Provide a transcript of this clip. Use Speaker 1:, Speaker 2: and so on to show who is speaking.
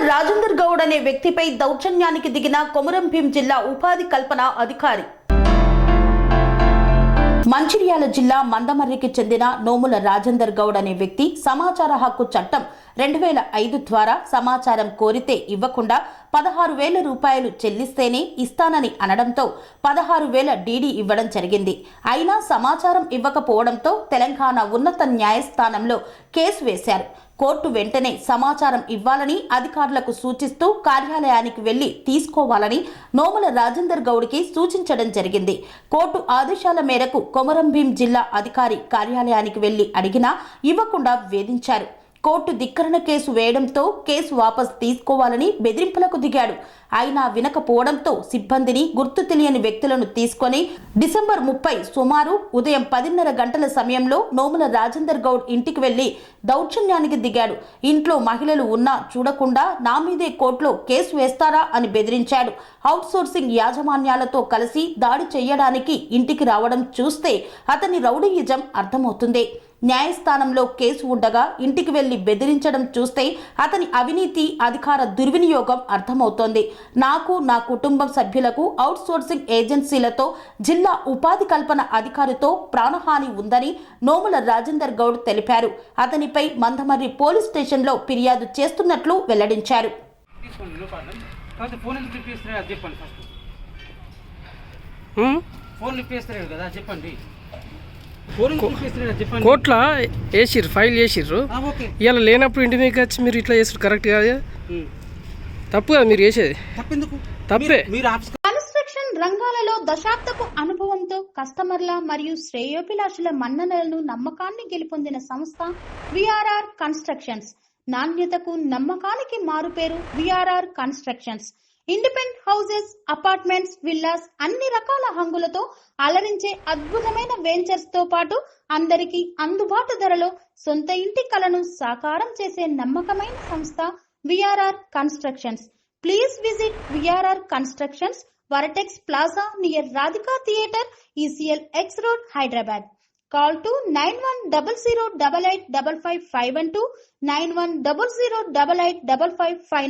Speaker 1: రాజేందర్ గౌడ్ అనే వ్యక్తిపై దౌర్జన్యానికి దిగిన కొమరం భీం జిల్లా ఉపాధి కల్పన అధికారి. మంచిర్యాల జిల్లా మందమర్రికి చెందిన నోముల రాజేందర్ గౌడ్ అనే వ్యక్తి సమాచార హక్కు చట్టం 2005 ద్వారా సమాచారం కోరితే ఇవ్వకుండా 16,000 రూపాయలు చెల్లిస్తేనే ఇస్తానని అనడంతో 16,000 డీడీ ఇవ్వడం జరిగింది. అయినా సమాచారం ఇవ్వకపోవడంతో తెలంగాణ ఉన్నత న్యాయస్థానంలో కేసు వేశారు. కోర్టు వెంటనే సమాచారం ఇవ్వాలని అధికారులకు సూచిస్తూ కార్యాలయానికి వెళ్లి తీసుకోవాలని నోముల రాజేందర్ గౌడ్కి సూచించడం జరిగింది. కోర్టు ఆదేశాల మేరకు కొమరం భీం జిల్లా అధికారి కార్యాలయానికి వెళ్లి అడిగినా ఇవ్వకుండా వేధించారు. కోర్టు ధిక్కరణ కేసు వేయడంతో కేసు వాపస్ తీసుకోవాలని బెదిరింపులకు దిగాడు. అయినా వినకపోవడంతో సిబ్బందిని గుర్తు తెలియని వ్యక్తులను తీసుకొని డిసెంబర్ 30 సుమారు ఉదయం 10:30 గంటల సమయంలో నోముల రాజేందర్ గౌడ్ ఇంటికి వెళ్లి దౌర్జన్యానికి దిగాడు. ఇంట్లో మహిళలు ఉన్నా చూడకుండా నా మీదే కోర్టులో కేసు వేస్తారా అని బెదిరించాడు. అవుట్సోర్సింగ్ యాజమాన్యాలతో కలిసి దాడి చేయడానికి ఇంటికి రావడం చూస్తే అతని రౌడీయిజం అర్థమవుతుంది. న్యాయస్థానంలో కేసు ఉండగా ఇంటికి వెళ్లి బెదిరించడం చూస్తే అతని అవినీతి, అధికార దుర్వినియోగం అర్థమవుతోంది. నాకు, నా కుటుంబం సభ్యులకు అవుట్సోర్సింగ్ ఏజెన్సీలతో జిల్లా ఉపాధి కల్పన అధికారితో ప్రాణహాని ఉందని నోముల రాజేందర్ గౌడ్ తెలిపారు. అతనిపై మందమర్రి పోలీస్ స్టేషన్లో ఫిర్యాదు చేస్తున్నట్లు వెల్లడించారు.
Speaker 2: కోర్టులో వేసిర్రు, ఫైల్ చేసిర్రు. ఇలా లేనప్పుడు ఇంటి మీకు వచ్చి మీరు ఇట్లా చేసారు కరెక్ట్ కాదు, తప్పు కదా మీరు చేసేది, తప్పే.
Speaker 3: కన్స్ట్రక్షన్ రంగాలలో దశాబ్దపు అనుభవంతో కస్టమర్ల మరియు శ్రేయోభిలాషుల మన్ననలను, నమ్మకాన్ని గెలుపొందిన సంస్థ విఆర్ఆర్ కన్స్ట్రక్షన్స్. నాణ్యతకు, నమ్మకానికి మారుపేరు VRR constructions. Independent houses, apartments, villas అన్ని రకాల హంగులతో అలరించే అద్భుతమైన వెంచర్స్ తో పాటు అందరికీ అందుబాటు ధరలో సొంత ఇంటి కలను సాకారం చేసే నమ్మకమైన సంస్థ VRR constructions. Please visit VRR constructions, వరటెక్స్ plaza near Radhika theatre, ECL X Road, Hyderabad. Call to 910088555512 9100885555.